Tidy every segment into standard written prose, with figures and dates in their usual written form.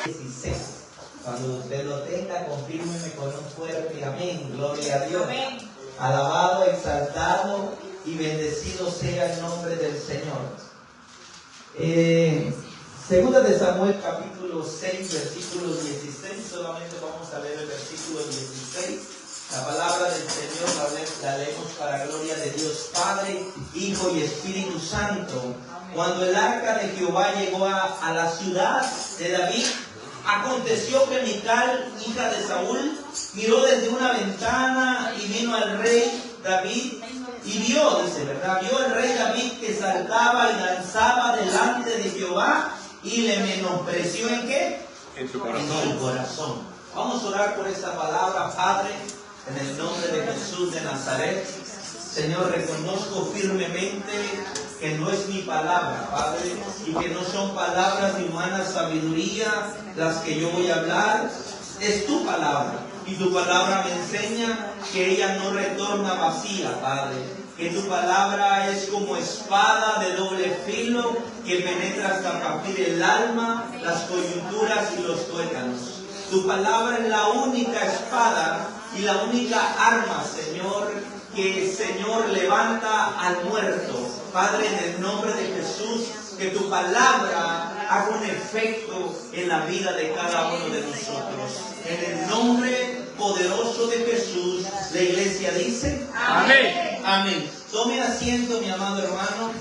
16. Cuando usted lo tenga, confírmeme con un fuerte amén. Gloria a Dios. Amén. Alabado, exaltado y bendecido sea el nombre del Señor. Segunda de Samuel, capítulo 6, versículo 16. Solamente vamos a leer el versículo 16. La palabra del Señor la leemos para gloria de Dios Padre, Hijo y Espíritu Santo. Cuando el arca de Jehová llegó a la ciudad de David, aconteció que Mical, hija de Saúl, miró desde una ventana y vino al rey David y vio, dice, ¿verdad? Vio el rey David que saltaba y danzaba delante de Jehová y le menospreció ¿en qué? En su corazón. En su corazón. Vamos a orar por esta palabra, Padre, en el nombre de Jesús de Nazaret. Señor, reconozco firmemente que no es mi palabra, Padre, y que no son palabras de humana sabiduría las que yo voy a hablar. Es tu palabra, y tu palabra me enseña que ella no retorna vacía, Padre. Que tu palabra es como espada de doble filo que penetra hasta partir el alma, las coyunturas y los tuétanos. Tu palabra es la única espada y la única arma, Señor, que el Señor levanta al muerto. Padre, en el nombre de Jesús, que tu palabra haga un efecto en la vida de cada uno de nosotros. En el nombre poderoso de Jesús, la iglesia dice: amén. Amén. Tome asiento, mi amado hermano.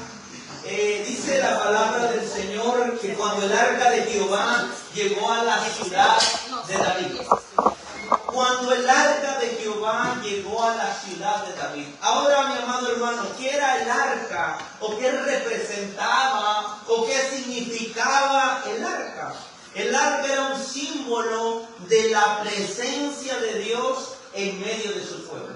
Dice la palabra del Señor que cuando el arca de Jehová llegó a la ciudad de David. Cuando el arca de Jehová llegó a la ciudad de David. Ahora, mi amado hermano, ¿qué era el arca? ¿O qué representaba? ¿O qué significaba el arca? El arca era un símbolo de la presencia de Dios en medio de su pueblo.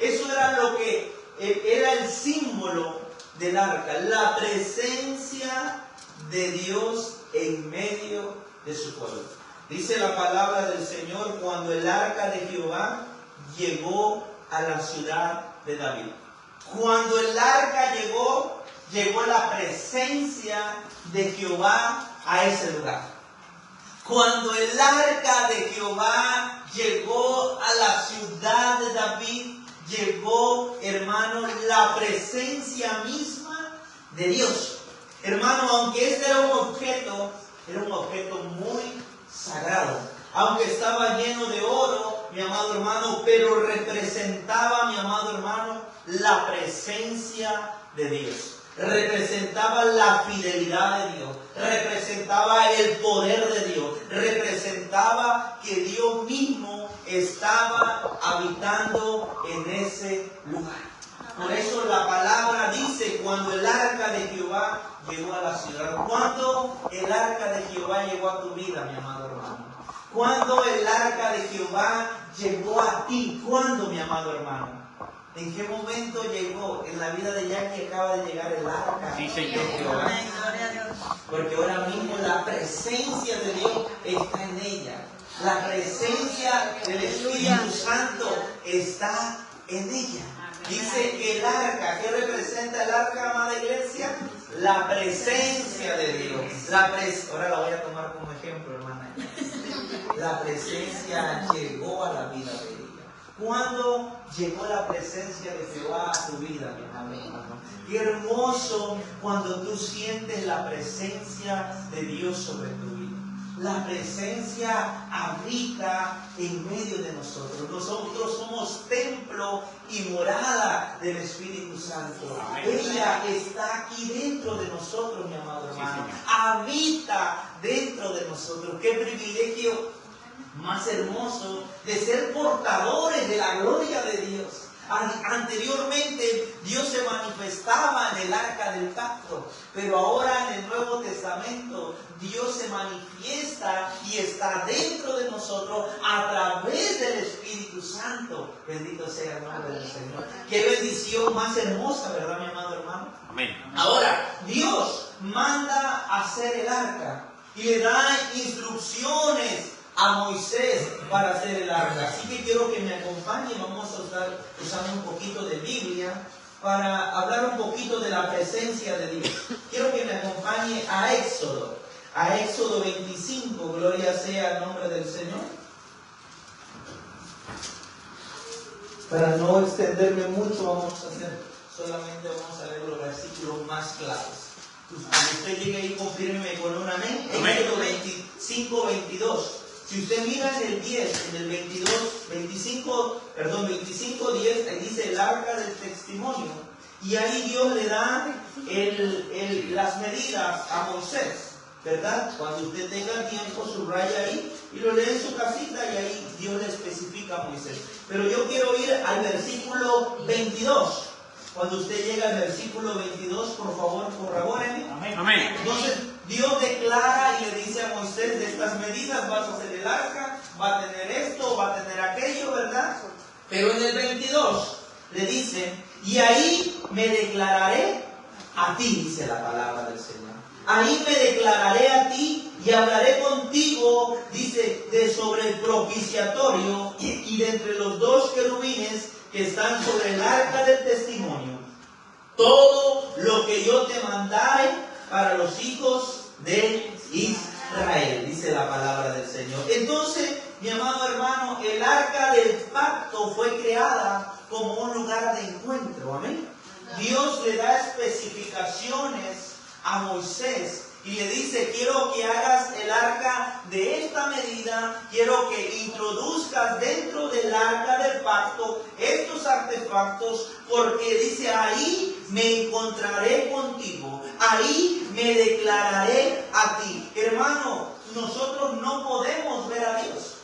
Eso era lo que era el símbolo del arca, la presencia de Dios en medio de su pueblo. Dice la palabra del Señor, cuando el arca de Jehová llegó a la ciudad de David. Cuando el arca llegó la presencia de Jehová a ese lugar. Cuando el arca de Jehová llegó a la ciudad de David, llegó, hermano, la presencia misma de Dios. Hermano, aunque este era un objeto muy sagrado, aunque estaba lleno de oro, mi amado hermano, pero representaba, mi amado hermano, la presencia de Dios. Representaba la fidelidad de Dios, representaba el poder de Dios, representaba que Dios mismo estaba habitando en ese lugar. Por eso la palabra dice, cuando el arca de Jehová llegó a la ciudad. ¿Cuándo el arca de Jehová llegó a tu vida, mi amado hermano? ¿Cuándo el arca de Jehová llegó a ti? ¿Cuándo, mi amado hermano? ¿En qué momento llegó? En la vida de Jackie acaba de llegar el arca de Jehová. Porque ahora mismo la presencia de Dios está en ella. La presencia del Espíritu Santo está en ella. Dice que el arca, ¿qué representa el arca, amada iglesia? La presencia de Dios. Ahora la voy a tomar como ejemplo, hermana. La presencia llegó a la vida de ella. ¿Cuándo llegó la presencia de Jehová a tu vida, mi hermano? Qué hermoso cuando tú sientes la presencia de Dios sobre tu vida. La presencia habita en medio de nosotros. Nosotros somos templo y morada del Espíritu Santo. Ella está aquí dentro de nosotros, mi amado hermano. Habita dentro de nosotros. Qué privilegio más hermoso de ser portadores de la gloria de Dios. Anteriormente Dios se manifestaba en el arca del pacto, pero ahora en el Nuevo Testamento Dios se manifiesta y está dentro de nosotros a través del Espíritu Santo. Bendito sea el nombre del Señor. Qué bendición más hermosa, ¿verdad, mi amado hermano? Amén. Ahora, Dios manda a hacer el arca y le da instrucciones a Moisés para hacer el arca. Así que quiero que me acompañe. Vamos a estar usando un poquito de Biblia para hablar un poquito de la presencia de Dios. Quiero que me acompañe a Éxodo. a Éxodo 25, gloria sea el nombre del Señor. Para no extenderme mucho, solamente vamos a leer los versículos más claros. Cuando usted llegue ahí, confírmeme con un amén. Éxodo 25, 22. Si usted mira en el 10, en el 25, 10, ahí dice el arca del testimonio. Y ahí Dios le da las medidas a Moisés, ¿verdad? Cuando usted tenga tiempo, subraya ahí y lo lee en su casita y ahí Dios le especifica a Moisés. Pero yo quiero ir al versículo 22. Cuando usted llega al versículo 22, por favor, corrobórenme. Amén. Entonces, Dios declara y le dice a Moisés, de estas medidas vas a hacer el arca, va a tener esto, va a tener aquello, ¿verdad? Pero en el 22 le dice, y ahí me declararé a ti, dice la palabra del Señor. Ahí me declararé a ti y hablaré contigo, dice, de sobre el propiciatorio y de entre los dos querubines que están sobre el arca del testimonio. Todo lo que yo te mandare para los hijos de Israel, dice la palabra del Señor. Entonces, mi amado hermano, el arca del pacto fue creada como un lugar de encuentro, amén. Dios le da especificaciones a Moisés y le dice, quiero que hagas el arca de esta medida, quiero que introduzcas dentro del arca del pacto estos artefactos, porque dice, ahí me encontraré contigo, ahí me declararé a ti. Hermano, nosotros no podemos ver a Dios,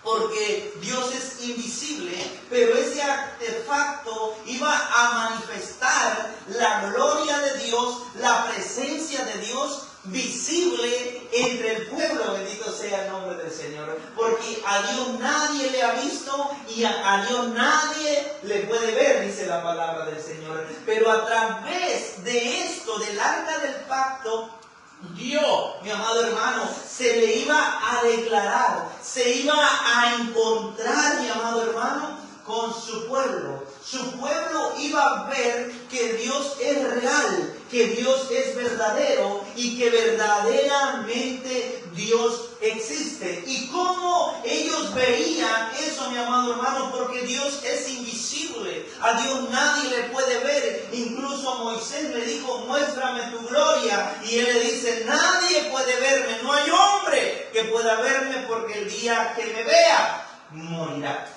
porque Dios es invisible, pero ese artefacto iba a manifestar la gloria de Dios, la presencia de Dios visible entre el pueblo. Bendito sea el nombre del Señor, porque a Dios nadie le ha visto y a Dios nadie le puede ver, dice la palabra del Señor. Pero a través de esto, del arca del pacto, Dios, mi amado hermano, se le iba a declarar, se iba a encontrar, mi amado hermano, con su pueblo. Su pueblo iba a ver que Dios es real, que Dios es verdadero y que verdaderamente Dios existe. ¿Y cómo ellos veían eso, mi amado hermano? Porque Dios es invisible. A Dios nadie le puede ver. Incluso Moisés le dijo, muéstrame tu gloria. Y él le dice, nadie puede verme. No hay hombre que pueda verme, porque el día que me vea, morirá.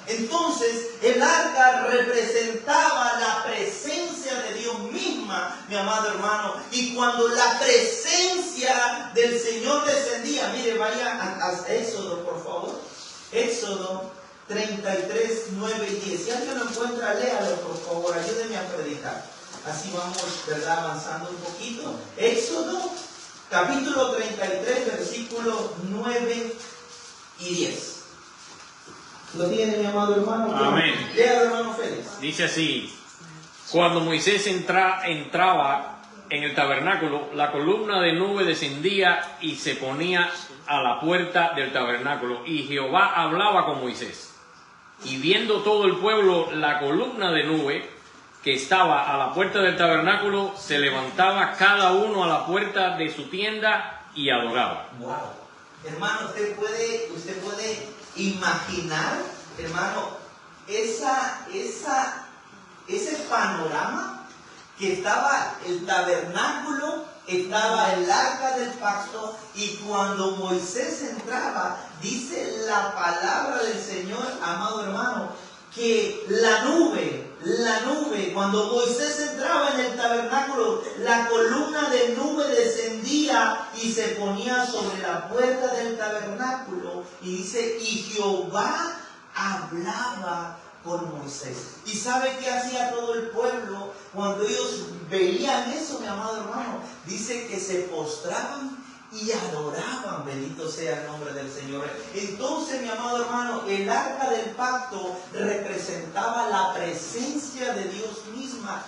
Entonces el arca representaba la presencia de Dios misma, mi amado hermano, y cuando la presencia del Señor descendía, mire, vaya a Éxodo, por favor. Éxodo 33, 9 y 10. Si alguien lo encuentra, léalo, por favor, ayúdeme a predicar. Así vamos, ¿verdad?, avanzando un poquito. Éxodo capítulo 33, versículos 9 y 10. ¿Lo tiene, mi amado hermano? Amén. Lea, hermano Félix. Dice así: cuando Moisés entraba en el tabernáculo, la columna de nube descendía y se ponía a la puerta del tabernáculo, y Jehová hablaba con Moisés. Y viendo todo el pueblo la columna de nube que estaba a la puerta del tabernáculo, se levantaba cada uno a la puerta de su tienda y adoraba. Wow. Hermano, usted puede imaginar, hermano, ese panorama, que estaba el tabernáculo, estaba el arca del pacto, y cuando Moisés entraba, dice la palabra del Señor, amado hermano, que la nube, cuando Moisés entraba en el tabernáculo, la columna de nube descendía y se ponía sobre la puerta del tabernáculo, y dice, y Jehová hablaba con Moisés. ¿Y sabe qué hacía todo el pueblo cuando ellos veían eso, mi amado hermano? Dice que se postraban y adoraban. Bendito sea el nombre del Señor. Entonces, mi amado hermano, el arca del pacto representaba la presencia de Dios misma,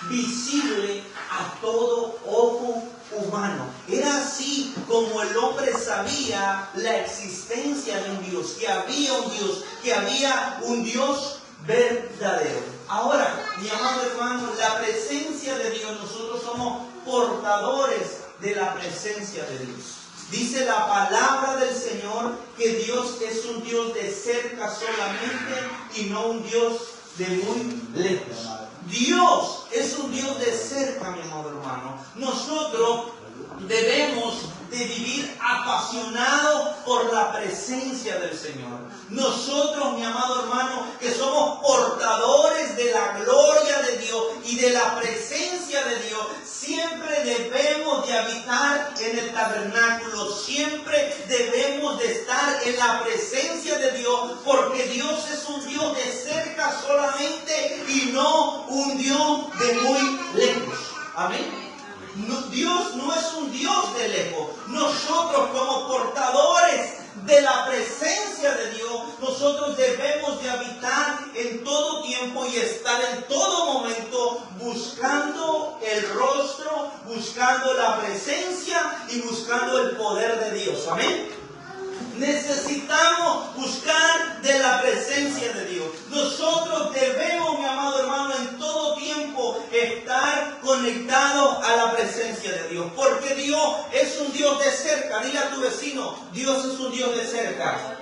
visible a todo ojo humano. Era así como el hombre sabía la existencia de un Dios, que había un Dios, que había un Dios verdadero. Ahora, mi amado hermano, la presencia de Dios, nosotros somos portadores de la presencia de Dios. Dice la palabra del Señor que Dios es un Dios de cerca solamente y no un Dios de muy lejos. Dios es un Dios de cerca, mi amado hermano. Nosotros debemos de vivir apasionados por la presencia del Señor. Nosotros, mi amado hermano, que somos portadores de la gloria de Dios y de la presencia de Dios, siempre debemos de habitar en el tabernáculo, siempre debemos de estar en la presencia de Dios, porque Dios es un Dios de cerca solamente y no un Dios de muy lejos. Amén. Dios no es un Dios de lejos. Nosotros como portadores de la presencia de Dios, nosotros debemos de habitar en todo tiempo y estar en todo momento buscando el rostro, buscando la presencia y buscando el poder de Dios. Amén. Necesitamos buscar de la presencia de Dios. Nosotros debemos, mi amado hermano, en todo tiempo estar conectados a la presencia de Dios. Porque Dios es un Dios de cerca. Dile a tu vecino, Dios es un Dios de cerca.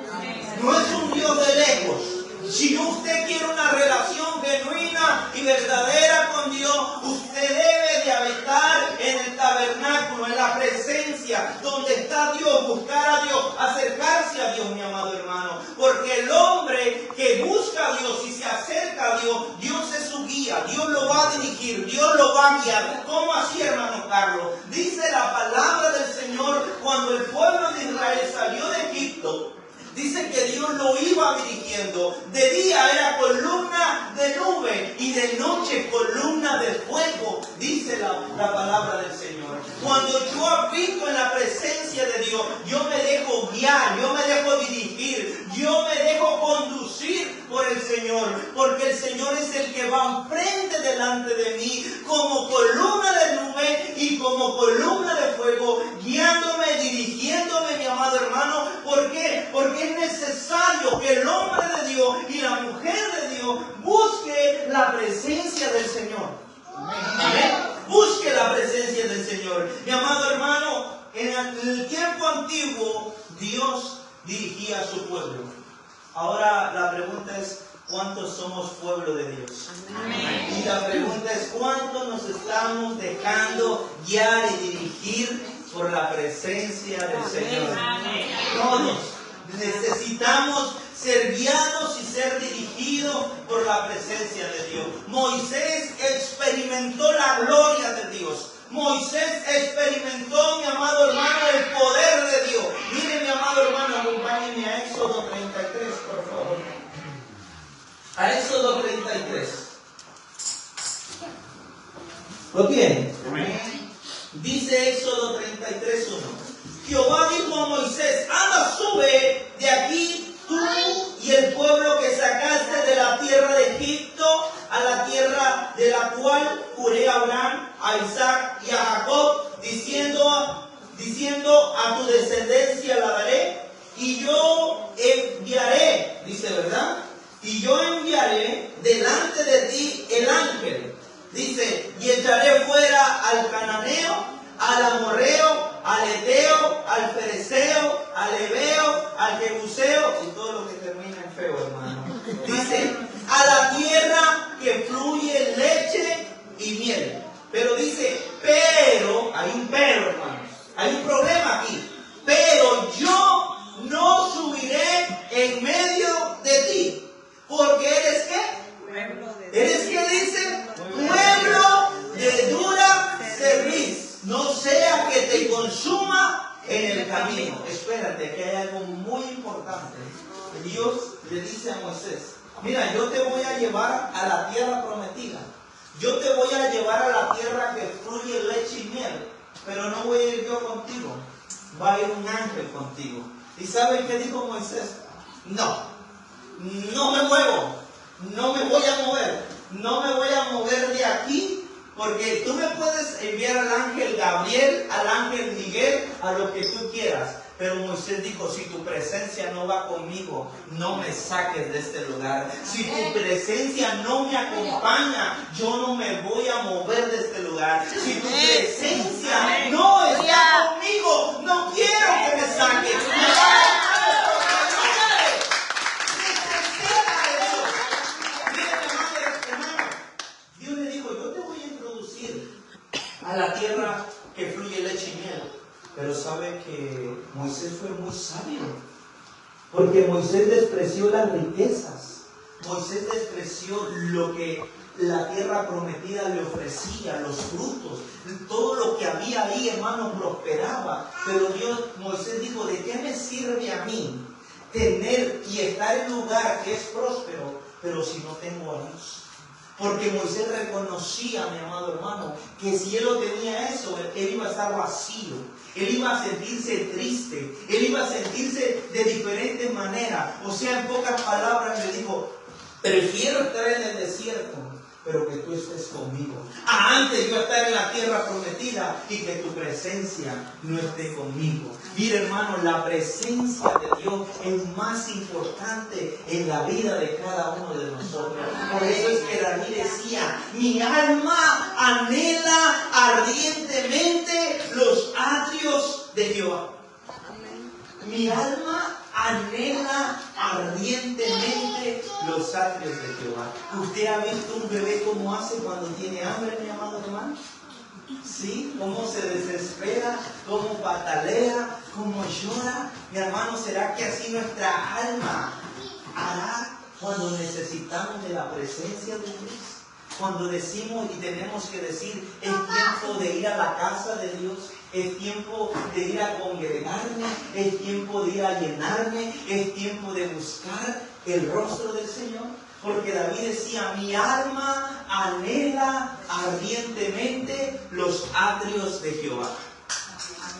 No es un Dios de lejos. Si usted quiere una relación genuina y verdadera con Dios, usted debe de habitar en el tabernáculo, en la presencia, donde está Dios, buscar a Dios, acercarse a Dios, mi amado hermano. Porque el hombre que busca a Dios y se acerca a Dios, Dios es su guía, Dios lo va a dirigir, Dios lo va a guiar. ¿Cómo así, hermano Carlos? Dice la palabra del Señor, cuando el pueblo de Israel salió de Egipto, dice que Dios lo iba dirigiendo. De día era columna de nube y de noche columna de fuego, dice la palabra del Señor. Cuando yo habito en la presencia de Dios, yo me dejo guiar, yo me dejo dirigir, yo me dejo conducir por el Señor, porque el Señor es el que va enfrente delante de mí como columna de nube y como columna de fuego, guiándome, dirigiéndome, mi amado hermano. ¿Por qué? Porque es necesario que el hombre de Dios y la mujer de Dios busque la presencia del Señor. Amén. Busque la presencia del Señor. Mi amado hermano, en el tiempo antiguo Dios dirigía a su pueblo. Ahora la pregunta es, ¿cuántos somos pueblo de Dios? Amén. Y la pregunta es, ¿cuántos nos estamos dejando guiar y dirigir por la presencia del Señor? Amén. Todos necesitamos ser guiados y ser dirigidos por la presencia de Dios. Moisés experimentó la gloria de Dios. Moisés experimentó, mi amado hermano, el poder de Dios. Mire, mi amado hermano, acompáñenme a Éxodo 33, por favor. A Éxodo 33. ¿Lo tienen? Dice Éxodo 33:1. Jehová dijo a Moisés, anda, sube de aquí tú y el pueblo que sacaste de la tierra de Egipto a la tierra de la cual juré a Abraham, a Isaac y a Jacob, diciendo a tu descendencia la daré, y yo enviaré, dice, ¿verdad? Y yo enviaré delante de ti el ángel, dice, y echaré fuera al cananeo, al amorreo, al eteo, al fereceo, al heveo, al jebuseo, y todo lo que termina en feo, hermano. Dice, a la tierra que fluye leche y miel. Pero dice, pero, hay un pero, hermanos, hay un problema aquí. Pero yo no subiré en medio de ti, porque eres ¿qué? ¿Eres qué dice? Pueblo de dura cerviz. No sea que te consuma en el camino. Espérate, que hay algo muy importante. Dios le dice a Moisés, mira, yo te voy a llevar a la tierra prometida. Yo te voy a llevar a la tierra que fluye leche y miel. Pero no voy a ir yo contigo. Va a ir un ángel contigo. ¿Y saben qué dijo Moisés? No me muevo. No me voy a mover. No me voy a mover de aquí. Porque tú me puedes enviar al ángel Gabriel, al ángel Miguel, a lo que tú quieras. Pero Moisés dijo, si tu presencia no va conmigo, no me saques de este lugar. Si tu presencia no me acompaña, yo no me voy a mover de este lugar. Si tu presencia no está conmigo, no quiero que me saques. Dios le dijo, yo te voy a introducir a la tierra que fluye leche y miel. Pero sabe que Moisés fue muy sabio, porque Moisés despreció las riquezas, Moisés despreció lo que la tierra prometida le ofrecía, los frutos, todo lo que había ahí, hermano, prosperaba. Pero Moisés dijo, ¿de qué me sirve a mí tener y estar en un lugar que es próspero, pero si no tengo a Dios? Porque Moisés reconocía, mi amado hermano, que si él lo tenía eso, él iba a estar vacío, él iba a sentirse triste, él iba a sentirse de diferentes maneras. O sea, en pocas palabras le dijo, prefiero estar en el desierto, pero que tú estés conmigo, antes yo estar en la tierra prometida y que tu presencia no esté conmigo. Mira, hermano, la presencia de Dios es más importante en la vida de cada uno de nosotros. Por eso es que David decía, mi alma anhela ardientemente los atrios de Jehová. Mi alma anhela ardientemente los atrios de Jehová. ¿Usted ha visto un bebé cómo hace cuando tiene hambre, mi amado hermano? ¿Sí? ¿Cómo se desespera? ¿Cómo patalea? ¿Cómo llora? Mi hermano, ¿será que así nuestra alma hará cuando necesitamos de la presencia de Dios? Cuando decimos y tenemos que decir, es tiempo de ir a la casa de Dios, es tiempo de ir a congregarme, es tiempo de ir a llenarme, es tiempo de buscar el rostro del Señor. Porque David decía, mi alma anhela ardientemente los atrios de Jehová.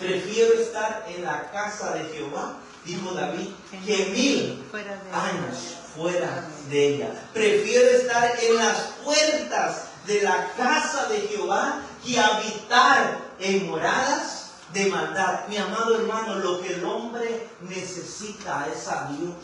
Prefiero estar en la casa de Jehová, dijo David, que 1000 años fuera de ella. Prefiero estar en las puertas de la casa de Jehová que habitar en moradas de maldad. Mi amado hermano, lo que el hombre necesita es a Dios.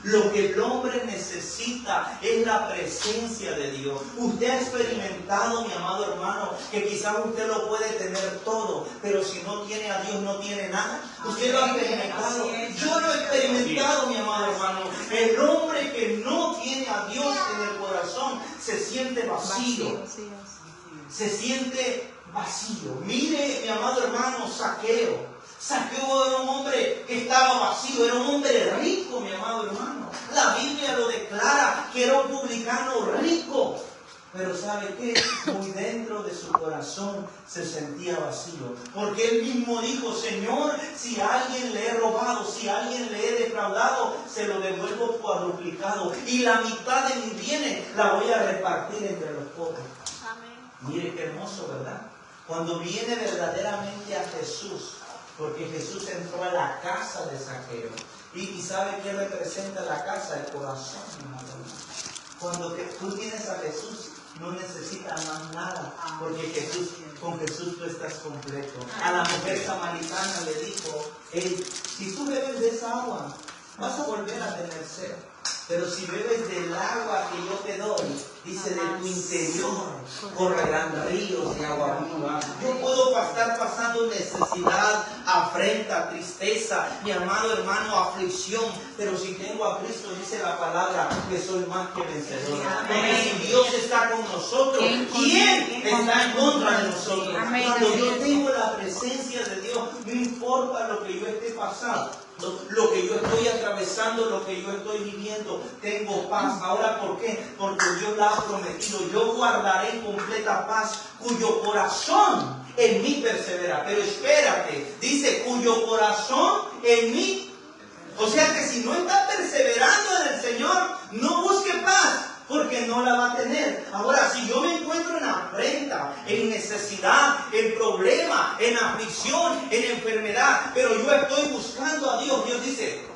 Lo que el hombre necesita es la presencia de Dios. Usted ha experimentado, mi amado hermano, que quizás usted lo puede tener todo, pero si no tiene a Dios no tiene nada. Usted lo ha experimentado. Yo lo he experimentado, mi amado hermano. El hombre que no tiene a Dios en el corazón se siente vacío. Se siente vacío. Mire, mi amado hermano, Zaqueo. Zaqueo era un hombre que estaba vacío, era un hombre rico, mi amado hermano. La Biblia lo declara que era un publicano rico. Pero ¿sabe qué? Muy dentro de su corazón se sentía vacío. Porque él mismo dijo, Señor, si a alguien le he robado, si a alguien le he defraudado, se lo devuelvo cuadruplicado. Y la mitad de mis bienes la voy a repartir entre los pobres. Amén. Mire qué hermoso, ¿verdad? Cuando viene verdaderamente a Jesús, porque Jesús entró a la casa de Zaqueo. ¿Y sabe qué representa la casa? El corazón, mi amado. Cuando tú tienes a Jesús, no necesitas más nada, porque con Jesús tú estás completo. A la mujer samaritana le dijo, si tú bebes de esa agua, vas a volver a tener sed. Pero si bebes del agua que yo te doy, dice, de tu interior correrán ríos de agua viva. Yo puedo estar pasando necesidad, afrenta, tristeza, mi amado hermano, aflicción, pero si tengo a Cristo, dice la palabra, que soy más que vencedor. Porque si Dios está con nosotros, ¿quién está en contra de nosotros? Cuando yo tengo la presencia de Dios, no importa lo que yo esté pasando, lo que yo estoy atravesando, lo que yo estoy viviendo, tengo paz. Ahora, ¿por qué? Porque Dios la ha prometido. Yo guardaré en completa paz cuyo corazón en mí persevera. Pero espérate, dice cuyo corazón en mí. O sea que si no está perseverando en el Señor, no busque paz, porque no la va a tener. Ahora, si yo me encuentro en afrenta, en necesidad, en problema, en aflicción, en enfermedad, pero yo estoy buscando a Dios, Dios dice,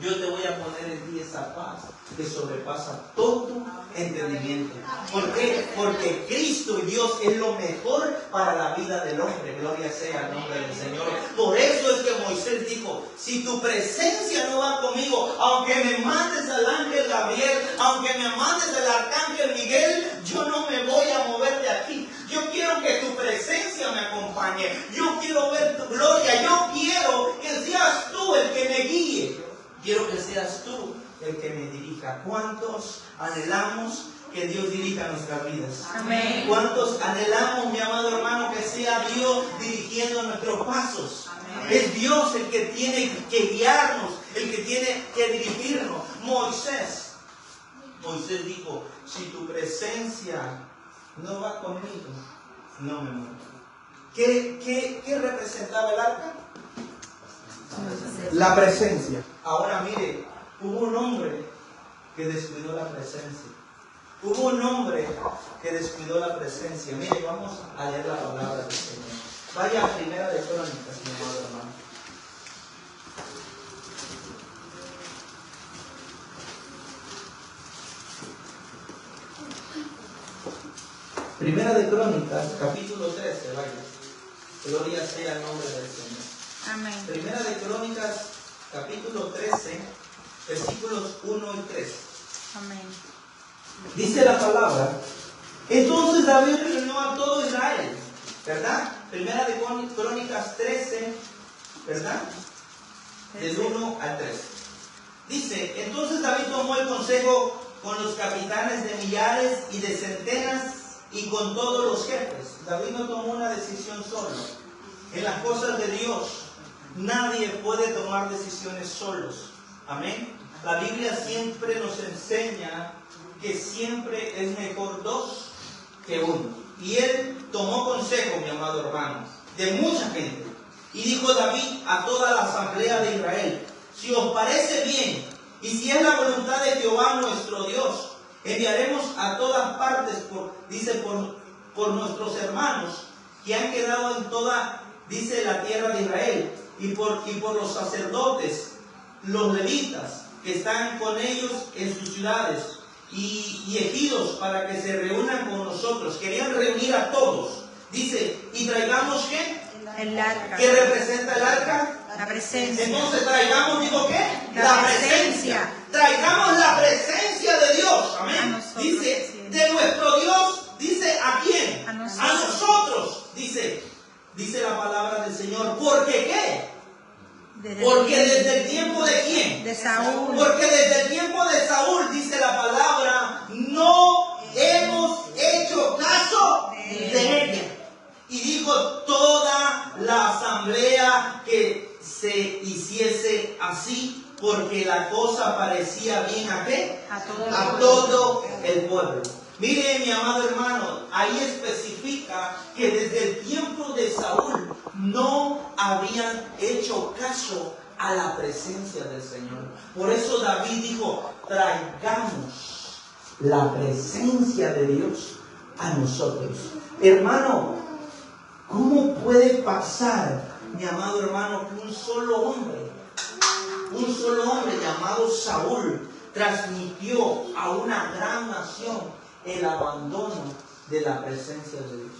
yo te voy a poner en ti esa paz que sobrepasa todo entendimiento. ¿Por qué? Porque Cristo y Dios es lo mejor para la vida del hombre. Gloria sea el nombre del Señor. Por eso es que Moisés dijo, si tu presencia no va conmigo, aunque me mandes al ángel Gabriel, aunque me mandes al arcángel Miguel, yo no me voy a mover de aquí. Yo quiero que tu presencia me acompañe. Yo quiero ver tu gloria. Yo quiero que seas tú el que me guíe. Quiero que seas tú el que me dirija. ¿Cuántos anhelamos que Dios dirija nuestras vidas? Amén. ¿Cuántos anhelamos, mi amado hermano, que sea Dios dirigiendo nuestros pasos? Amén. Es Dios el que tiene que guiarnos, el que tiene que dirigirnos. Moisés dijo, si tu presencia no va conmigo, no me muero. ¿Qué representaba el arca? La presencia. Ahora mire, hubo un hombre que descuidó la presencia. Hubo un hombre que descuidó la presencia. Mire, vamos a leer la palabra del Señor. Vaya a Primera de Crónicas, mi amado hermano. Primera de Crónicas, capítulo 13, vaya. Gloria sea el nombre del Señor. Amén. Primera de Crónicas, capítulo 13, versículos 1 y 3. Amén. Dice la palabra, entonces David reunió a todo Israel, ¿verdad? Primera de Crónicas 13, ¿verdad? Del 1 al 3. Dice, entonces David tomó el consejo con los capitanes de millares y de centenas y con todos los jefes. David no tomó una decisión solo. En las cosas de Dios, nadie puede tomar decisiones solos. Amén. La Biblia siempre nos enseña que siempre es mejor dos que uno. Y él tomó consejo, mi amado hermano, de mucha gente. Y dijo David a toda la asamblea de Israel, si os parece bien, y si es la voluntad de Jehová nuestro Dios, enviaremos a todas partes, por nuestros hermanos que han quedado en toda, dice, la tierra de Israel, y por los sacerdotes, los levitas, que están con ellos en sus ciudades, y ejidos, para que se reúnan con nosotros. Querían reunir a todos. Dice, y traigamos ¿qué? El arca. ¿Qué representa el arca? La presencia. Entonces traigamos, digo ¿qué? La presencia. Traigamos la presencia de Dios. A Amén. nosotros, Dice, sí. de nuestro Dios. Dice, ¿a quién? A nosotros. A nosotros. Dice la palabra del Señor. ¿Por qué qué? Porque desde el tiempo de quién? De Saúl. Porque desde el tiempo de Saúl, dice la palabra, no hemos hecho caso de ella. Y dijo toda la asamblea que se hiciese así, porque la cosa parecía bien ¿a qué? A todo el pueblo. Mire, mi amado hermano, ahí especifica que desde el tiempo de Saúl no habían hecho caso a la presencia del Señor. Por eso David dijo, traigamos la presencia de Dios a nosotros. Hermano, ¿cómo puede pasar, mi amado hermano, que un solo hombre llamado Saúl transmitió a una gran nación el abandono de la presencia de Dios?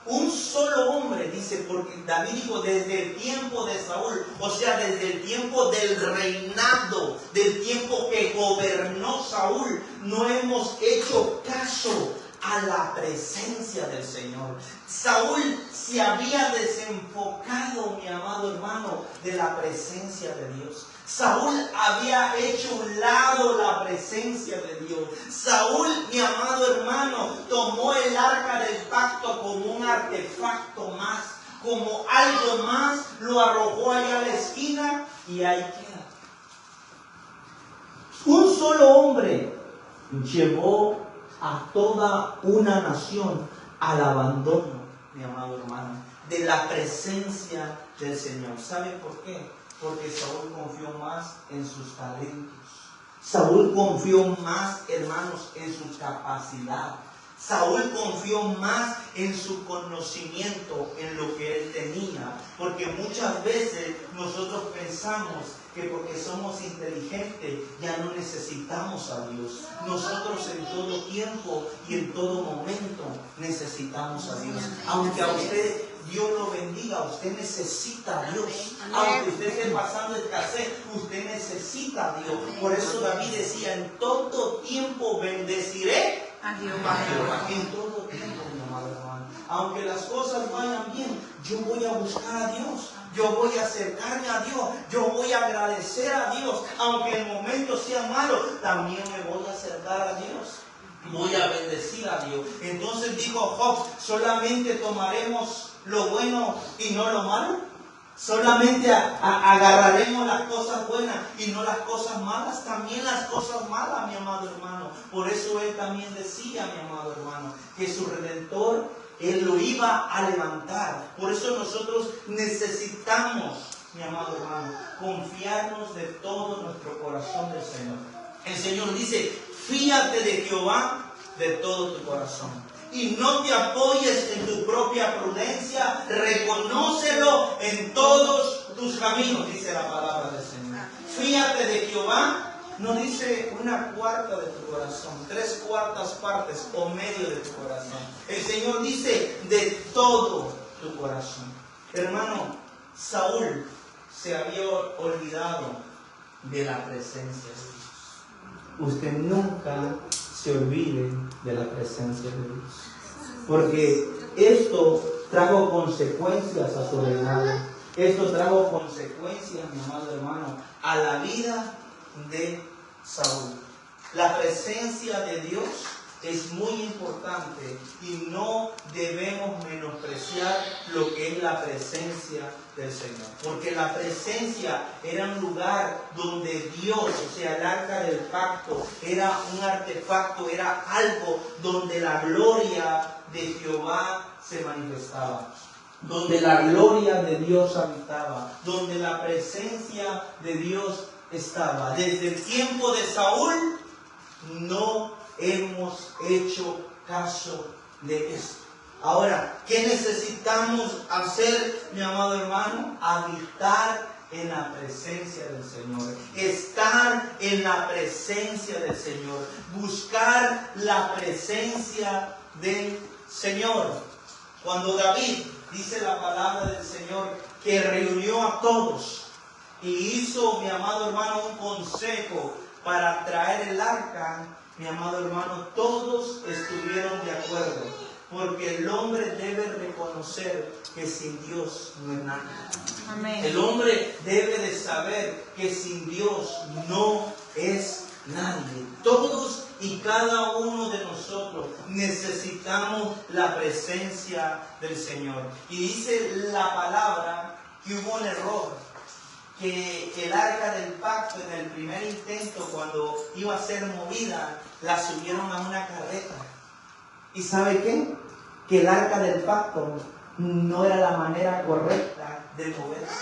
Un solo hombre, dice, porque David dijo desde el tiempo de Saúl, o sea, desde el tiempo del reinado, del tiempo que gobernó Saúl, no hemos hecho caso a la presencia del Señor. Saúl se había desenfocado, mi amado hermano, de la presencia de Dios. Saúl había hecho a un lado la presencia de Dios. Saúl, mi amado hermano, tomó el arca del pacto como un artefacto más, como algo más, lo arrojó allá a la esquina y ahí queda. Un solo hombre llevó a toda una nación al abandono, mi amado hermano, de la presencia del Señor. ¿Saben por qué? Porque Saúl confió más en sus talentos. Saúl confió más, hermanos, en su capacidad. Saúl confió más en su conocimiento, en lo que él tenía. Porque muchas veces nosotros pensamos que porque somos inteligentes ya no necesitamos a Dios. Nosotros en todo tiempo y en todo momento necesitamos a Dios. Aunque a usted Dios lo bendiga, usted necesita a Dios. Aunque usted esté pasando escasez, usted necesita a Dios. Por eso David decía, en todo tiempo bendeciré A Dios. en todo tiempo, mi amado hermano. Aunque las cosas vayan bien, yo voy a buscar a Dios. Yo voy a acercarme a Dios. Yo voy a agradecer a Dios. Aunque el momento sea malo, también me voy a acercar a Dios. Voy a bendecir a Dios. Entonces dijo Job, solamente tomaremos lo bueno y no lo malo. Solamente agarraremos las cosas buenas y no las cosas malas. También las cosas malas, mi amado hermano. Por eso él también decía, mi amado hermano, que su Redentor, él lo iba a levantar. Por eso nosotros necesitamos, mi amado hermano, confiarnos de todo nuestro corazón del Señor. El Señor dice, fíate de Jehová de todo tu corazón. Y no te apoyes en tu propia prudencia, reconócelo en todos tus caminos, dice la palabra del Señor. Fíate de Jehová, no dice una cuarta de tu corazón, 3/4 partes o medio de tu corazón. El Señor dice de todo tu corazón. Hermano, Saúl se había olvidado de la presencia de Dios. Usted nunca se olvide de la presencia de Dios, porque esto trajo consecuencias a su reinado. Esto trajo consecuencias, mi amado hermano, a la vida de Saúl. La presencia de Dios es muy importante y no debemos menospreciar lo que es la presencia del Señor, porque la presencia era un lugar donde Dios, o sea, el arca del pacto, era un artefacto, era algo donde la gloria de Jehová se manifestaba, donde la gloria de Dios habitaba, donde la presencia de Dios estaba. Desde el tiempo de Saúl no hemos hecho caso de esto. Ahora, ¿qué necesitamos hacer, mi amado hermano? Habitar en la presencia del Señor. Estar en la presencia del Señor. Buscar la presencia del Señor. Cuando David, dice la palabra del Señor, que reunió a todos y hizo, mi amado hermano, un consejo para traer el arca, mi amado hermano, todos estuvieron de acuerdo. Porque el hombre debe reconocer que sin Dios no es nada. Amén. El hombre debe de saber que sin Dios no es nadie. Todos y cada uno de nosotros necesitamos la presencia del Señor. Y dice la palabra que hubo un error, que el arca del pacto en el primer intento, cuando iba a ser movida, la subieron a una carreta. ¿Y sabe qué? Que el arca del pacto no era la manera correcta de moverse.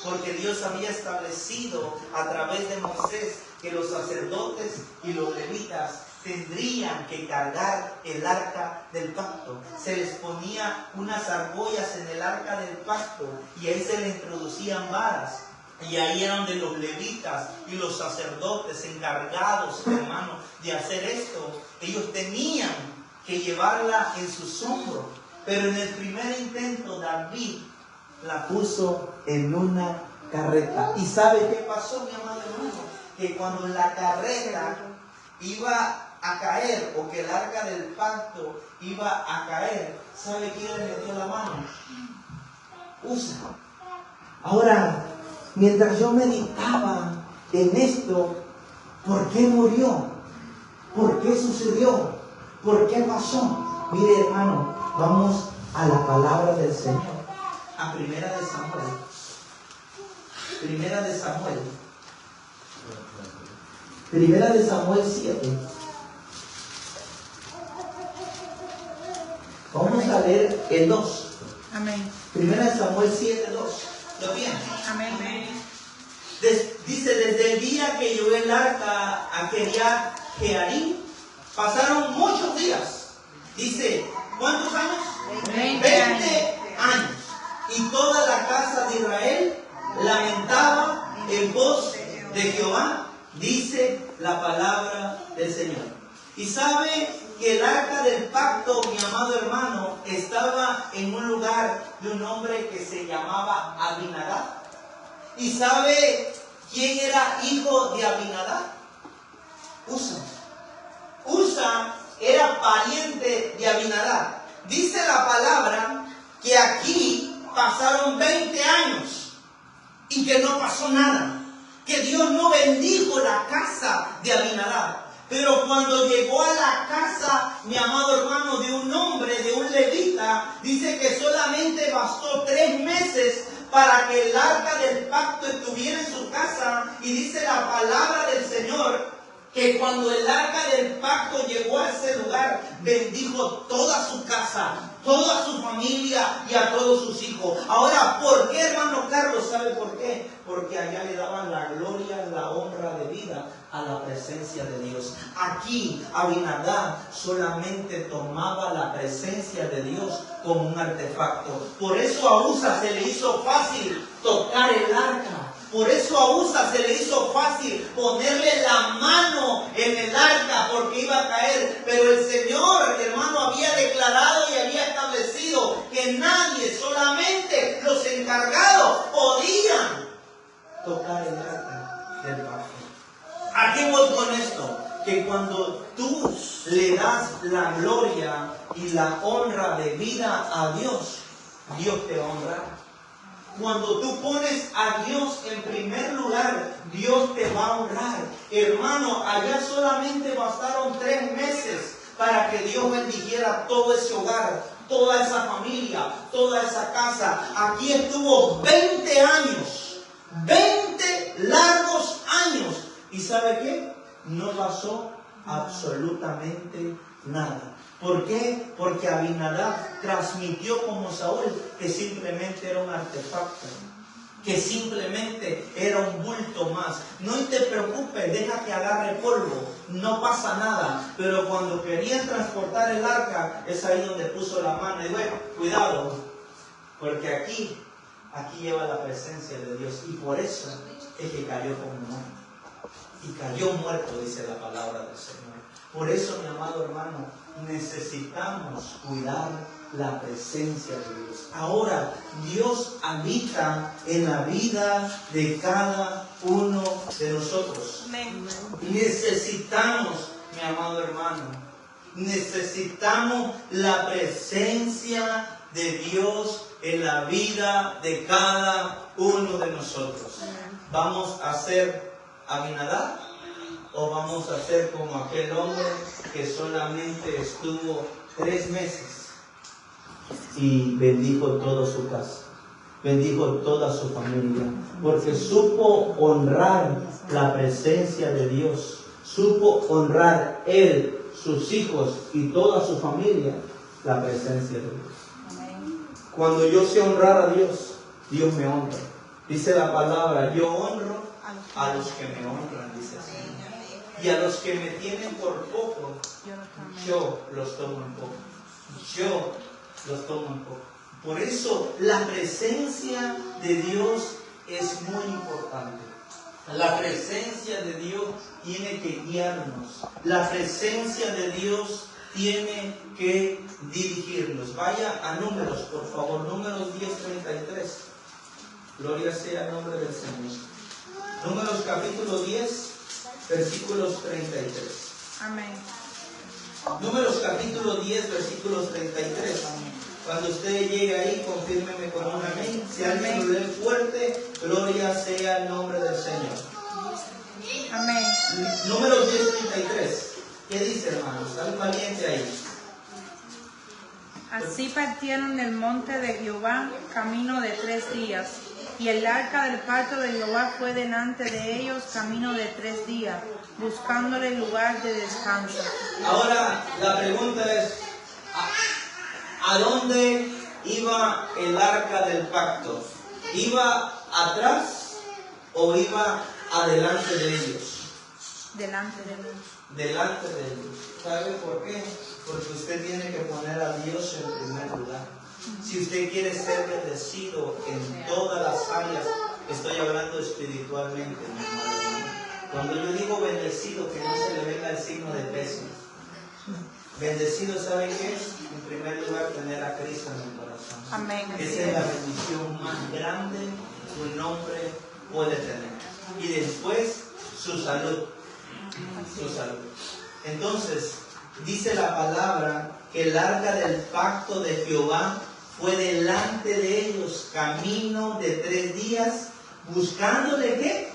Porque Dios había establecido a través de Moisés que los sacerdotes y los levitas tendrían que cargar el arca del pacto. Se les ponía unas argollas en el arca del pacto y ahí se le introducían varas. Y ahí eran de los levitas y los sacerdotes encargados, hermano, de hacer esto. Ellos tenían que llevarla en sus hombros. Pero en el primer intento David la puso en una carreta. ¿Y sabe qué pasó, mi amado hermano? Que cuando la carreta iba a caer, o que el arca del pacto iba a caer, ¿sabe quién le metió la mano? Usa. Ahora, mientras yo meditaba en esto, ¿por qué murió? ¿Por qué sucedió? ¿Por qué pasó? Mire, hermano, vamos a la palabra del Señor. A Primera de Samuel. Primera de Samuel. Primera de Samuel 7. Vamos a leer el 2. Amén. Primera de Samuel 7, 2. ¿Lo tienen? Amén. Dice, desde el día que llevó el arca a Kiriat Jearim, pasaron muchos días. Dice, ¿cuántos años? 20 años. Y toda la casa de Israel lamentaba en pos de Jehová, dice la palabra del Señor. Y sabe que el arca del pacto, mi amado hermano, estaba en un lugar de un hombre que se llamaba Abinadab. ¿Y sabe quién era hijo de Abinadab? Usa. Usa era pariente de Abinadab. Dice la palabra que aquí pasaron 20 años y que no pasó nada. Que Dios no bendijo la casa de Abinadab. Pero cuando llegó a la casa, mi amado hermano, de un hombre, de un levita, dice que solamente bastó 3 meses para que el arca del pacto estuviera en su casa. Y dice la palabra del Señor que cuando el arca del pacto llegó a ese lugar, bendijo toda su casa, toda su familia y a todos sus hijos. Ahora, ¿por qué, hermano Carlos? ¿Sabe por qué? Porque allá le daban la gloria, la honra de vida a la presencia de Dios. Aquí Abinadab solamente tomaba la presencia de Dios como un artefacto. Por eso a Usa se le hizo fácil tocar el arca. Por eso a Usa se le hizo fácil ponerle la mano en el arca, porque iba a caer. Pero el Señor, hermano, había declarado y había establecido que nadie, solamente los encargados, podían tocar el arca del pacto. ¿A qué voy con esto? Que cuando tú le das la gloria y la honra de vida a Dios, Dios te honra. Cuando tú pones a Dios en primer lugar, Dios te va a honrar. Hermano, allá solamente bastaron 3 meses para que Dios bendijera todo ese hogar, toda esa familia, toda esa casa. Aquí estuvo 20 años, 20 largos años. ¿Y sabe qué? No pasó absolutamente nada. ¿Por qué? Porque Abinadab transmitió como Saúl que simplemente era un artefacto, que simplemente era un bulto más. No te preocupes, deja que agarre polvo, no pasa nada. Pero cuando querían transportar el arca, es ahí donde puso la mano. Y bueno, cuidado, porque aquí lleva la presencia de Dios. Y por eso es que cayó como muerto. Y cayó muerto, dice la palabra del Señor. Por eso, mi amado hermano, necesitamos cuidar la presencia de Dios. Ahora, Dios habita en la vida de cada uno de nosotros. Amén. Necesitamos, mi amado hermano, necesitamos la presencia de Dios en la vida de cada uno de nosotros. ¿Vamos a ser Abinadab? ¿O vamos a ser como aquel hombre que solamente estuvo 3 meses y bendijo toda su casa, bendijo toda su familia? Porque supo honrar la presencia de Dios, supo honrar él, sus hijos y toda su familia, la presencia de Dios. Cuando yo sé honrar a Dios, Dios me honra. Dice la palabra, yo honro a los que me honran, dice así. Y a los que me tienen por poco, yo los tomo en poco. Yo los tomo en poco. Por eso la presencia de Dios es muy importante. La presencia de Dios tiene que guiarnos. La presencia de Dios tiene que dirigirnos. Vaya a Números, por favor. Números 10:33. Gloria sea el nombre del Señor. Números capítulo 10. Versículos 33. Amén. Números capítulo 10, versículos 33. Cuando usted llegue ahí, confírmeme con un amén. Si alguien lo lee fuerte, gloria sea el nombre del Señor. Amén. Números 10:33. ¿Qué dice, hermanos? ¿Está valiente ahí? Así partieron del monte de Jehová camino de 3 días. Y el arca del pacto de Jehová fue delante de ellos camino de 3 días, buscándole lugar de descanso. Ahora la pregunta es, ¿a dónde iba el arca del pacto? ¿Iba atrás o iba adelante de ellos? Delante de ellos. Delante de ellos. ¿Sabe por qué? Porque usted tiene que poner a Dios en primer lugar. Si usted quiere ser bendecido en todas las áreas Estoy hablando espiritualmente, mi hermano. Cuando yo digo bendecido, que no se le venga el signo de peso. Bendecido, ¿sabe qué es? En primer lugar, tener a Cristo en el corazón. Amén. Esa es la bendición más grande que un hombre puede tener. Y después, su salud. Su salud. Entonces, dice la palabra que el arca del pacto de Jehová fue delante de ellos, camino de 3 días, buscándole ¿qué?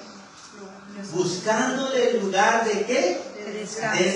Buscándole lugar de ¿qué? De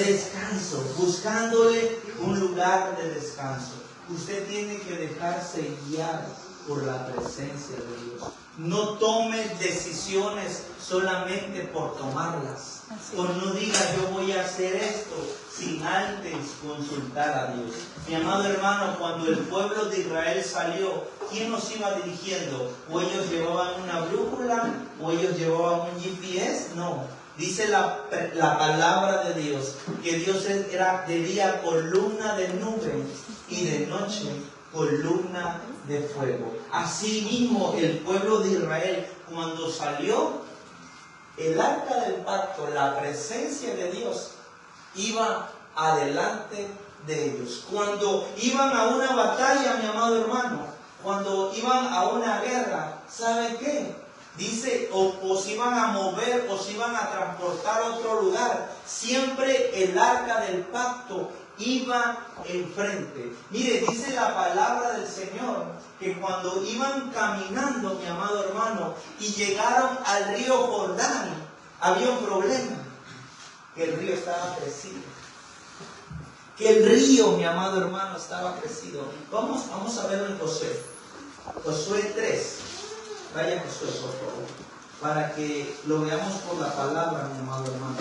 descanso. Buscándole un lugar de descanso. Usted tiene que dejarse guiar por la presencia de Dios. No tome decisiones solamente por tomarlas. O no diga yo voy a hacer esto sin antes consultar a Dios. Mi amado hermano, cuando el pueblo de Israel salió, ¿quién nos iba dirigiendo? ¿O ellos llevaban una brújula? ¿O ellos llevaban un GPS? No. Dice la palabra de Dios que Dios era de día columna de nube y de noche columna de fuego. Así mismo el pueblo de Israel, cuando salió, el arca del pacto, la presencia de Dios, iba adelante de ellos. Cuando iban a una batalla, mi amado hermano, cuando iban a una guerra, ¿sabe qué? Dice, o se iban a mover, o se iban a transportar a otro lugar. Siempre el arca del pacto iba enfrente. Mire, dice la palabra del Señor que cuando iban caminando, mi amado hermano, y llegaron al río Jordán, había un problema, que el río estaba crecido. Que el río, mi amado hermano, estaba crecido. Vamos a verlo en Josué. Josué 3. Vaya Josué, por favor, para que lo veamos por la palabra, mi amado hermano.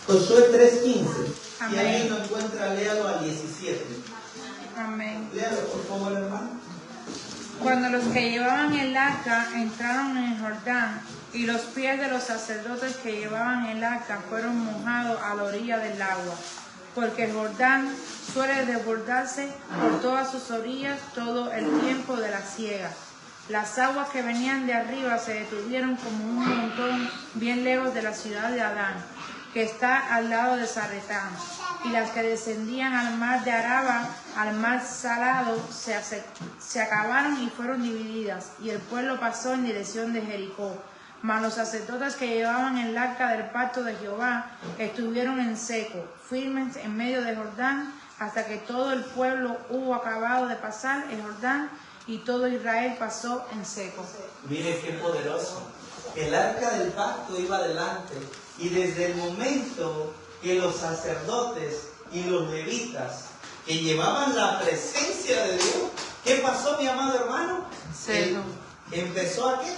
Josué 3:15. Si alguien lo encuentra, léalo al 17. Amén. Léalo, por favor, hermano. Cuando los que llevaban el arca entraron en el Jordán, y los pies de los sacerdotes que llevaban el arca fueron mojados a la orilla del agua, porque el Jordán suele desbordarse por todas sus orillas todo el tiempo de la siega. Las aguas que venían de arriba se detuvieron como un montón bien lejos de la ciudad de Adán, que está al lado de Zaretán, y las que descendían al mar de Araba, al mar salado, se acabaron y fueron divididas, y el pueblo pasó en dirección de Jericó. Mas los sacerdotes que llevaban el arca del pacto de Jehová estuvieron en seco, firmes en medio de Jordán, hasta que todo el pueblo hubo acabado de pasar el Jordán, y todo Israel pasó en seco. Mire qué poderoso. El arca del pacto iba adelante, y desde el momento que los sacerdotes y los levitas que llevaban la presencia de Dios, ¿qué pasó, mi amado hermano? Seco. ¿Empezó a qué?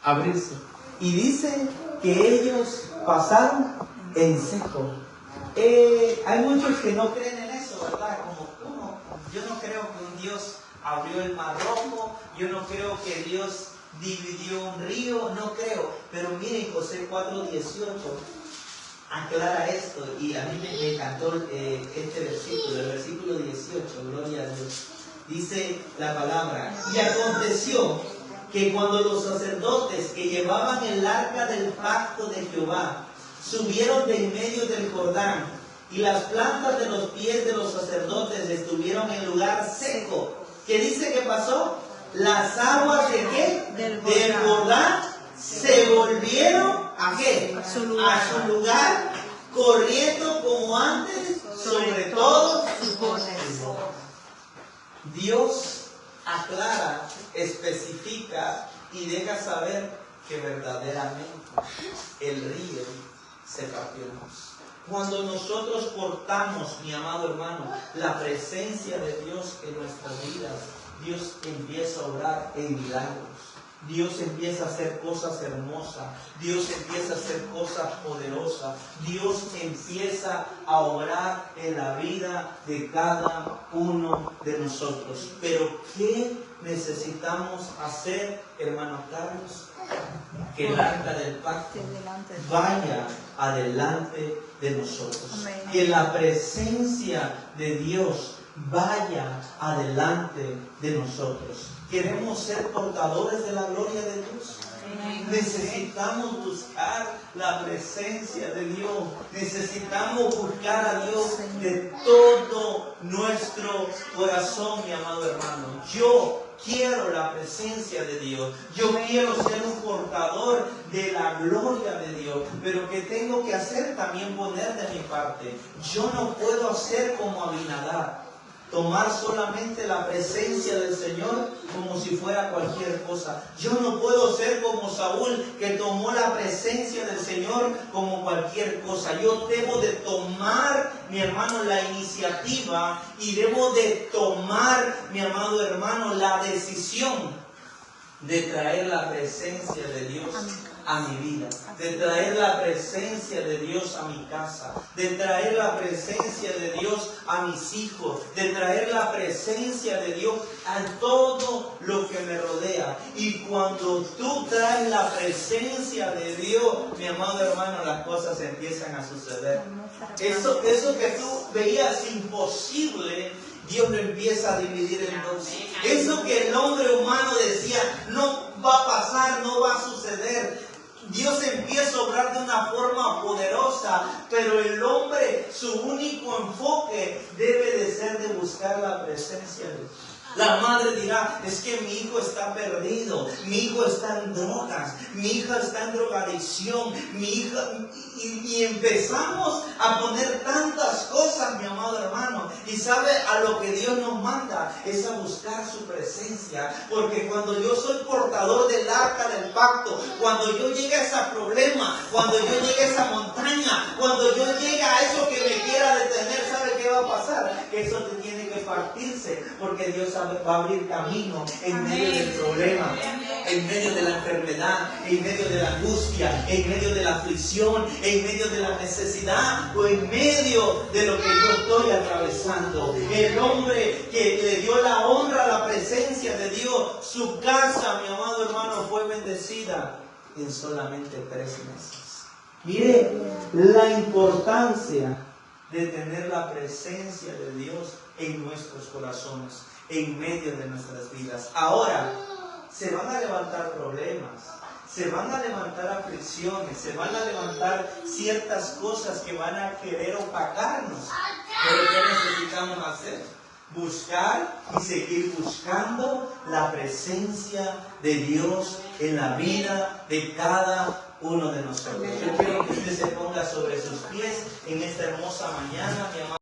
Abrirse. Y dice que ellos pasaron en seco. Hay muchos que no creen en eso, ¿verdad? Como yo no creo que un Dios abrió el mar rojo, yo no creo que Dios dividió un río, no creo. Pero miren, José 4:18 aclara esto, y a mí me encantó este versículo, el versículo 18, gloria a Dios. Dice la palabra: y aconteció que cuando los sacerdotes que llevaban el arca del pacto de Jehová subieron de en medio del Jordán, y las plantas de los pies de los sacerdotes estuvieron en lugar seco, ¿qué dice que pasó? Las aguas de ¿qué? Del Jordán se volvieron ¿a qué? A su lugar, corriendo como antes sobre todos sus montes. Dios aclara, especifica y deja saber que verdaderamente el río se partió. Cuando nosotros portamos, mi amado hermano, la presencia de Dios en nuestras vidas, Dios empieza a obrar en milagros. Dios empieza a hacer cosas hermosas. Dios empieza a hacer cosas poderosas. Dios empieza a obrar en la vida de cada uno de nosotros. Pero ¿qué necesitamos hacer, hermano Carlos? que el arca del pacto vaya adelante de nosotros. Amén. Que la presencia de Dios vaya adelante de nosotros. ¿Queremos ser portadores de la gloria de Dios? Necesitamos buscar la presencia de Dios. Necesitamos buscar a Dios de todo nuestro corazón, mi amado hermano. Yo quiero la presencia de Dios. Yo quiero ser un portador de la gloria de Dios. Pero ¿qué tengo que hacer? También poner de mi parte. Yo no puedo hacer como Abinadab, tomar solamente la presencia del Señor como si fuera cualquier cosa. Yo no puedo ser como Saúl, que tomó la presencia del Señor como cualquier cosa. Yo debo de tomar, mi hermano, la iniciativa, y debo de tomar, mi amado hermano, la decisión de traer la presencia de Dios a mi vida, de traer la presencia de Dios a mi casa, de traer la presencia de Dios a mis hijos, de traer la presencia de Dios a todo lo que me rodea. Y cuando tú traes la presencia de Dios, mi amado hermano, las cosas empiezan a suceder. Eso que tú veías imposible, Dios lo empieza a dividir en dos. Eso que el hombre humano decía, no va a pasar, no va a suceder, Dios empieza a obrar de una forma poderosa, pero el hombre, su único enfoque debe de ser de buscar la presencia de Dios. La madre dirá, es que mi hijo está perdido, mi hijo está en drogas, mi hija está en drogadicción, mi hija... Y empezamos a poner tantas cosas, mi amado hermano. Y sabe, a lo que Dios nos manda es a buscar su presencia. Porque cuando yo soy portador del arca del pacto, cuando yo llegue a ese problema, cuando yo llegue a esa montaña, cuando yo llegue a eso que me quiera detener, ¿sabe qué va a pasar? Que eso te tiene que partirse, porque Dios va a abrir camino en medio del problema, en medio de la enfermedad, en medio de la angustia, en medio de la aflicción, en medio de la necesidad, o en medio de lo que yo estoy atravesando. El hombre que le dio la honra a la presencia de Dios, su casa, mi amado hermano, fue bendecida en solamente 3 meses. Mire la importancia de tener la presencia de Dios en nuestros corazones, en medio de nuestras vidas. Ahora, se van a levantar problemas, se van a levantar aflicciones, se van a levantar ciertas cosas que van a querer opacarnos. Pero ¿qué necesitamos hacer? Buscar y seguir buscando la presencia de Dios en la vida de cada uno de nosotros. Yo quiero que usted se ponga sobre sus pies en esta hermosa mañana, mi amado.